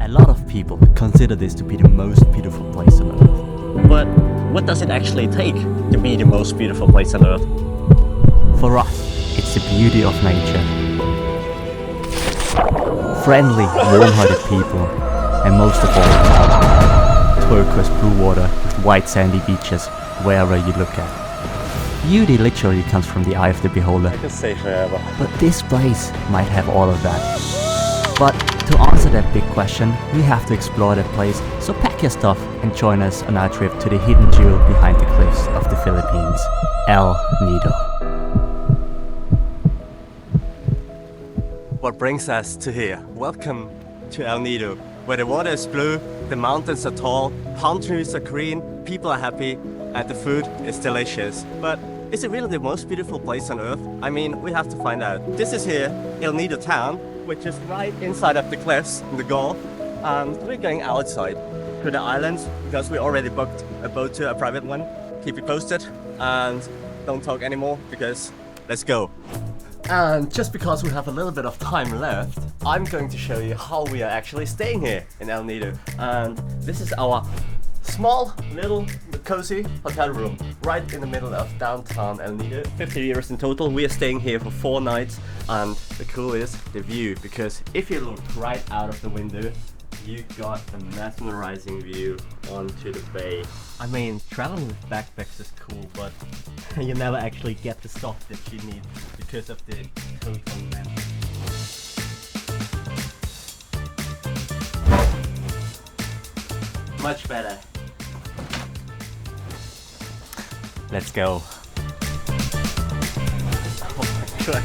A lot of people consider this to be the most beautiful place on Earth. But what does it actually take to be the most beautiful place on Earth? For us, it's the beauty of nature. Friendly, warm-hearted people, and most of all, turquoise blue water with white sandy beaches wherever you look at. Beauty literally comes from the eye of the beholder. I can say forever. But this place might have all of that. But to answer that big question, we have to explore that place, so pack your stuff and join us on our trip to the hidden jewel behind the cliffs of the Philippines, El Nido. What brings us to here? Welcome to El Nido, where the water is blue, the mountains are tall, palm trees are green, people are happy, and the food is delicious. But is it really the most beautiful place on Earth? I mean, we have to find out. This is here, El Nido town, which is right inside of the cliffs in the Gulf. We're going outside to the islands because we already booked a boat to a private one. Keep you posted and don't talk anymore because let's go. And just because we have a little bit of time left, I'm going to show you how we are actually staying here in El Nido. And this is our small, little, cozy hotel room right in the middle of downtown El Nido. 50 euros in total. We are staying here for 4 nights, and the cool is the view, because if you look right out of the window, you got a mesmerizing view onto the bay. I mean, traveling with backpacks is cool, but you never actually get the stuff that you need because of the total map. Much better. Let's go. Oh my god.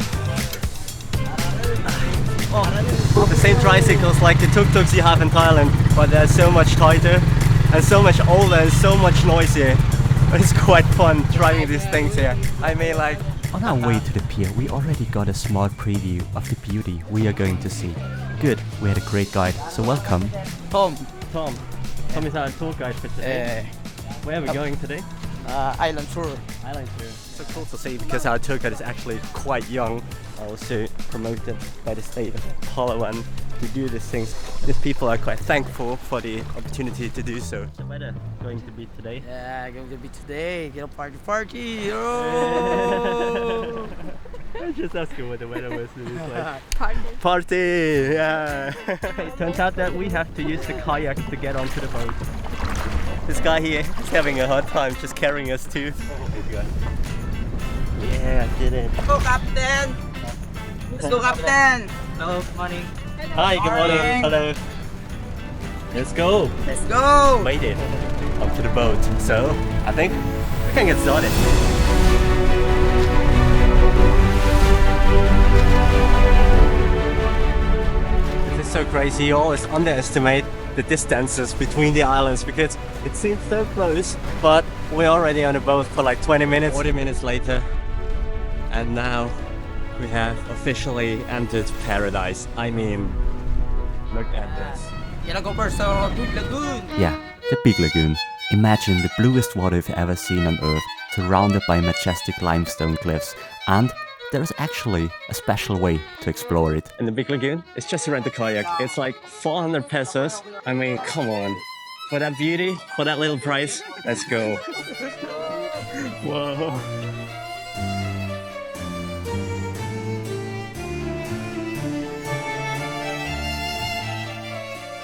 Oh, the same tricycles like the tuk-tuks you have in Thailand, but they're so much tighter and so much older and so much noisier. It's quite fun driving these things here. I mean, like... On our way to the pier, we already got a small preview of the beauty we are going to see. Good, we had a great guide, so welcome. Tom is our tour guide for today. Where are we going today? Island tour. Island tour. So cool to see because our tour guide is actually quite young. Also promoted by the state of Palawan to do these things. These people are quite thankful for the opportunity to do so. The weather going to be today? Yeah, going to be today. Get a party. Oh! I was just asking what the weather was. Party. Party! Yeah! It turns out that we have to use the kayak to get onto the boat. This guy here is having a hard time just carrying us too. Yeah, I did it. Go, Captain! Let's go, Captain! Hello, good morning. Hi, good morning. Hello. Let's go. Let's go! Made it onto the boat. So, I think we can get started. This is so crazy. You always underestimate the distances between the islands because it seems so close, but we're already on a boat for like 20 minutes, 40 minutes later, and now we have officially entered paradise. I mean, look at this. Gonna go first, so Big Lagoon. Yeah, the Big Lagoon. Imagine the bluest water you've ever seen on Earth, surrounded by majestic limestone cliffs, and there is actually a special way to explore it. In the Big Lagoon, it's just to rent a kayak. It's like 400 pesos. I mean, come on. For that beauty, for that little price, let's go. Whoa.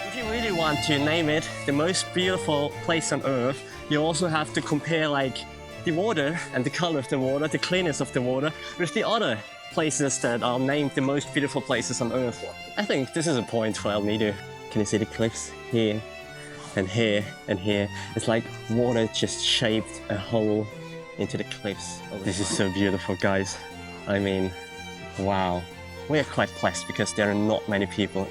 If you really want to name it the most beautiful place on Earth, you also have to compare like the water and the color of the water, the cleanness of the water, with the other places that are named the most beautiful places on Earth. I think this is a point for El Nido. Can you see the cliffs here and here and here? It's like water just shaped a hole into the cliffs. This is so beautiful, guys. I mean, wow. We are quite blessed because there are not many people.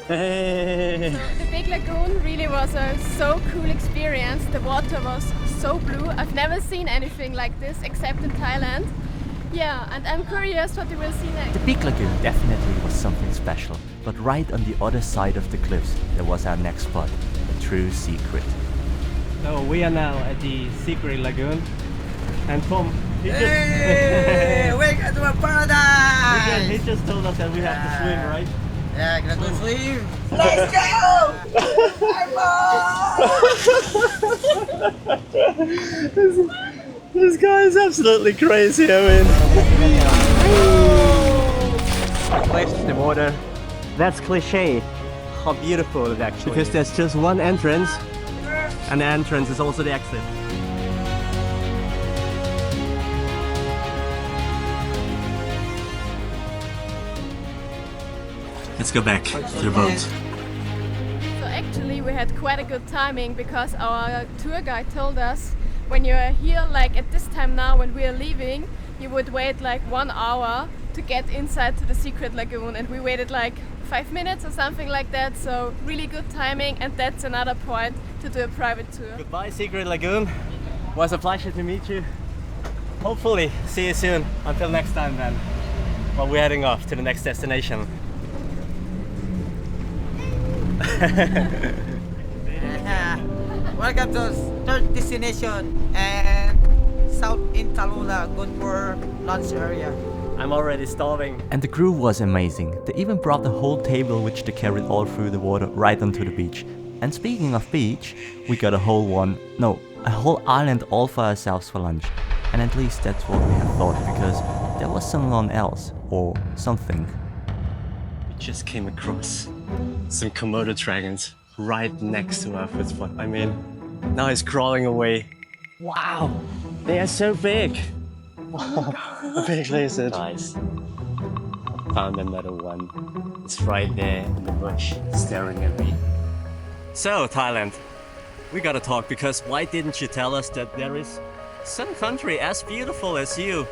Hey. The Big Lagoon really was a so cool experience. The water was so blue. I've never seen anything like this except in Thailand. Yeah, and I'm curious what we will see next. The Big Lagoon definitely was something special, but right on the other side of the cliffs there was our next spot, a true secret. So we are now at the secret lagoon, and Tom, Hey, welcome to my paradise! He just told us that we have to swim, right? Yeah, gonna go swim. Let's go! This guy is absolutely crazy, I mean. Place the water. That's cliche. How beautiful it actually is. Because there's just one entrance, and the entrance is also the exit. Let's go back to the boat. So actually we had quite a good timing because our tour guide told us when you are here like at this time now when we are leaving, you would wait like 1 hour to get inside to the secret lagoon, and we waited like 5 minutes or something like that, so really good timing, and that's another point to do a private tour. Goodbye Secret Lagoon. Was a pleasure to meet you. Hopefully see you soon. Until next time then. Well, we're heading off to the next destination. Welcome to third destination and South Entalula, good for lunch area. I'm already starving. And the crew was amazing. They even brought the whole table which they carried all through the water right onto the beach. And speaking of beach, we got a whole island all for ourselves for lunch. And at least that's what we have thought, because there was someone else or something. We just came across some comodo dragons right next to our food spot. I mean, now he's crawling away. Wow, they are so big. Wow, how big is it? Guys, found another one. It's right there in the bush, staring at me. So, Thailand, we gotta talk, because why didn't you tell us that there is some country as beautiful as you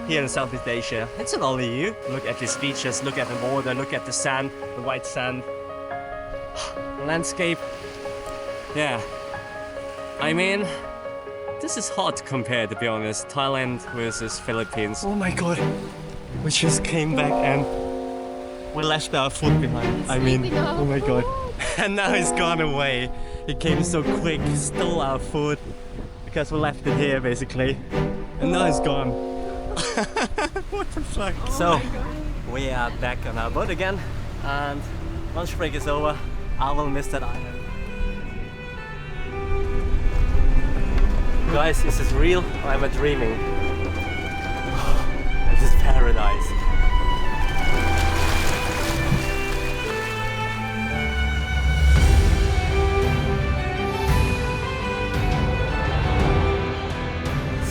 here in Southeast Asia? It's not only you. Look at these beaches, look at the water, look at the sand, the white sand. Landscape. Yeah. I mean, this is hard to compare, to be honest. Thailand versus Philippines. Oh my god. We just came back and we left our food behind. I mean, oh my god. And now he's gone away. He came so quick, stole our food because we left it here basically. And now he's gone. What the fuck? So, we are back on our boat again, and lunch break is over. I will miss that island. Guys, is this real or am I dreaming? This is paradise.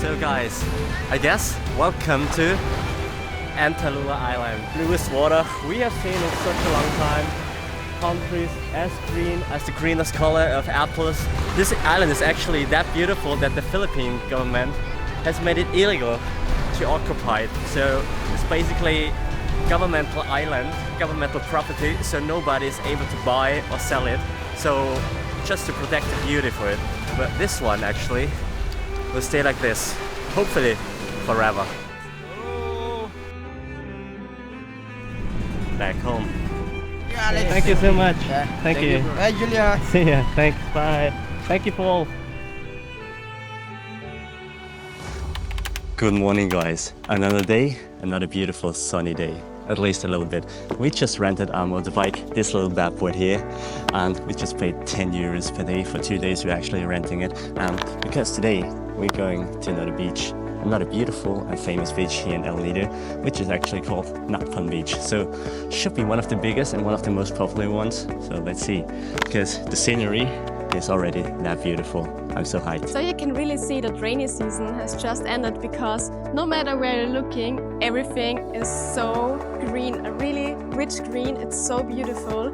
So guys, I guess welcome to Entalula Island. Bluest water we have seen in such a long time. Palm trees as green as the greenest color of apples. This island is actually that beautiful that the Philippine government has made it illegal to occupy it. So it's basically governmental island, governmental property, so nobody is able to buy or sell it. So just to protect the beauty for it. But this one actually will stay like this, hopefully forever. Back home. Yeah, Thank you so much. Yeah. Thank you. Bye, Julia. See ya. Thanks. Bye. Thank you, Paul. Good morning, guys. Another day, another beautiful sunny day. At least a little bit. We just rented our motorbike, this little bad boy here, and we just paid 10 euros per day. For 2 days we're actually renting it, and because today we're going to another beach, another beautiful and famous beach here in El Nido, which is actually called Nacpan Beach. So should be one of the biggest and one of the most popular ones. So let's see, because the scenery is already that beautiful. I'm so hyped. So you can really see that rainy season has just ended, because no matter where you're looking, everything is so green, a really rich green. It's so beautiful.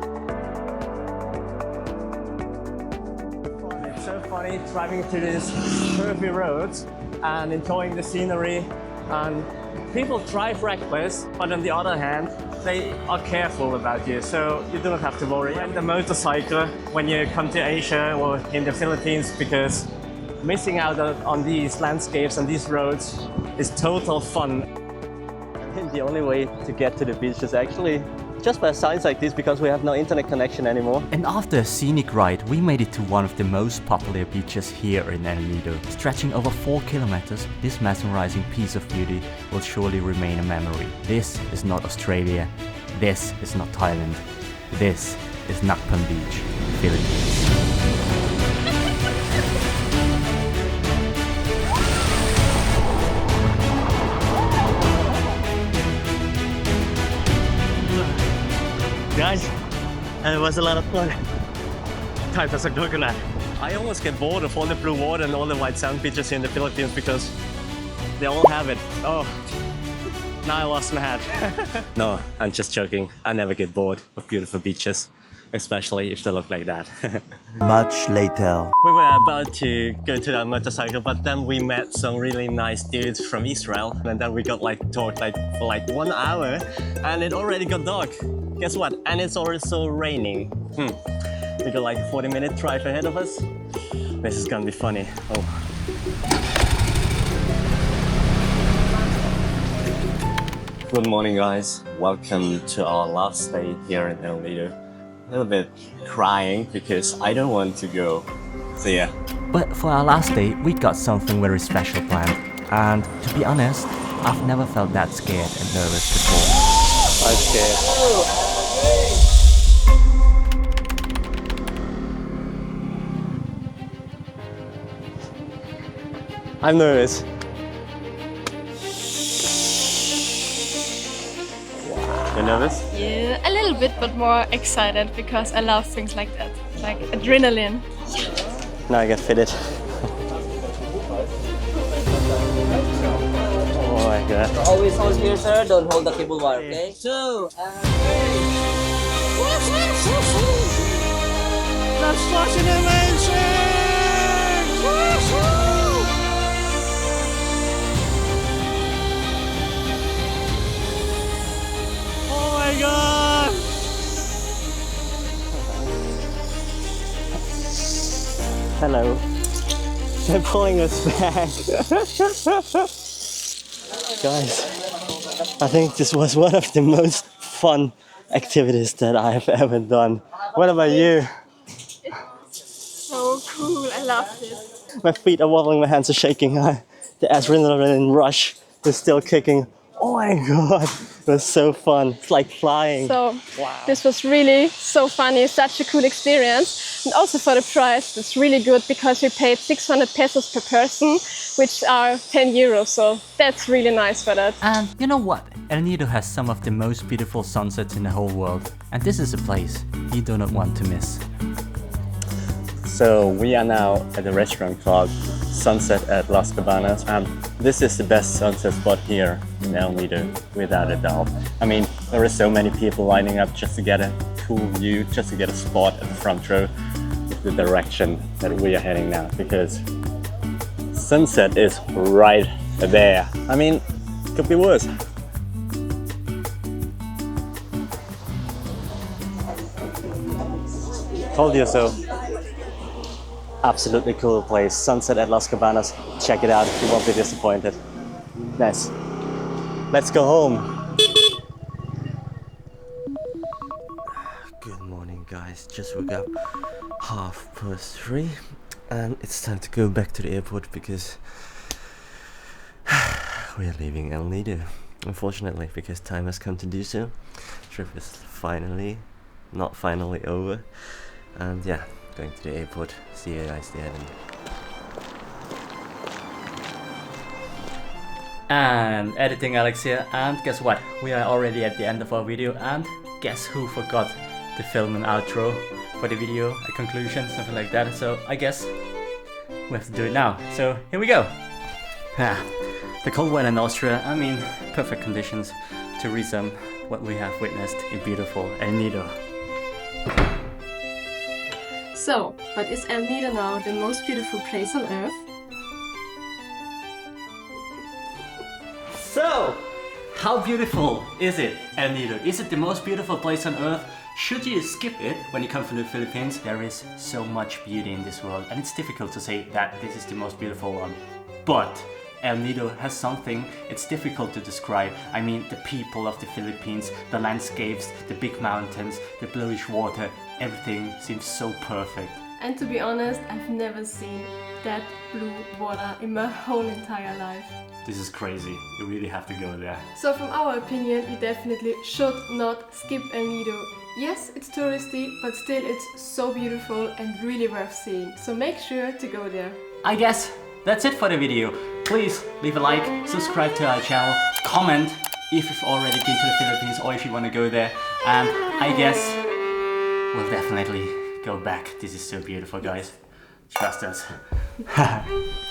It's so funny driving through these curvy roads and enjoying the scenery, and people drive reckless, but on the other hand they are careful about you, so you don't have to worry. Rent a motorcycle when you come to Asia or in the Philippines, because missing out on these landscapes and these roads is total fun. In the only way to get to the beach is actually just by signs like this, because we have no internet connection anymore. And after a scenic ride, we made it to one of the most popular beaches here in El Nido. Stretching over 4 kilometers, this mesmerizing piece of beauty will surely remain a memory. This is not Australia. This is not Thailand. This is Nacpan Beach, Philippines. Guys, it was a lot of fun. Time for some coconut. I almost get bored of all the blue water and all the white sand beaches in the Philippines because they all have it. Oh, now I lost my hat. No, I'm just joking. I never get bored of beautiful beaches, especially if they look like that. Much later. We were about to go to that motorcycle, but then we met some really nice dudes from Israel, and then we got talked for 1 hour, and it already got dark. Guess what? And it's also raining. We got a 40-minute drive ahead of us. This is gonna be funny. Oh. Good morning, guys. Welcome to our last day here in El Nido. A little bit crying because I don't want to go. So yeah. But for our last day, we got something very special planned. And to be honest, I've never felt that scared and nervous before. I'm scared. I'm nervous. You're nervous? Yeah, a little bit, but more excited because I love things like that, like adrenaline. Now I get fitted. Oh my god. Always hold here, sir. Don't hold the cable wire, okay? So, That's fucking amazing! Oh my god! Hello. They're pulling us back. Guys, I think this was one of the most fun activities that I have ever done. What about you? So cool, I love this. My feet are wobbling, my hands are shaking. The adrenaline rush is still kicking. Oh my god, it was so fun. It's like flying. So this was really so funny, such a cool experience. And also for the price, it's really good because we paid 600 pesos per person, which are 10 euros. So that's really nice for that. And you know what? El Nido has some of the most beautiful sunsets in the whole world. And this is a place you do not want to miss. So we are now at a restaurant called Sunset at Las Cabanas, and this is the best sunset spot here in El Nido, without a doubt. I mean, there are so many people lining up just to get a cool view, just to get a spot at the front row of the direction that we are heading now, because sunset is right there. I mean, it could be worse. Told you so. Absolutely cool place. Sunset at Las Cabanas. Check it out. You won't be disappointed. Nice. Let's go home. Good morning, guys. Just woke up 3:30 and it's time to go back to the airport because we are leaving El Nido. Unfortunately, because time has come to do so. Trip is not finally over. And yeah, going to the airport. See you guys there then. And editing Alex here, and guess what? We are already at the end of our video, and guess who forgot to film an outro for the video, a conclusion, something like that. So I guess we have to do it now. So here we go. The cold weather in Austria, I mean, perfect conditions to resume what we have witnessed in beautiful El Nido. So, but is El Nido now the most beautiful place on earth? So, how beautiful is it, El Nido? Is it the most beautiful place on earth? Should you skip it when you come from the Philippines? There is so much beauty in this world, and it's difficult to say that this is the most beautiful one. But El Nido has something it's difficult to describe. I mean, the people of the Philippines, the landscapes, the big mountains, the bluish water, everything seems so perfect. And to be honest, I've never seen that blue water in my whole entire life. This is crazy. You really have to go there. So from our opinion, you definitely should not skip El Nido. Yes, it's touristy, but still it's so beautiful and really worth seeing. So make sure to go there. I guess that's it for the video. Please leave a like, subscribe to our channel, comment if you've already been to the Philippines or if you want to go there. And I guess we'll definitely go back. This is so beautiful, guys. Trust us.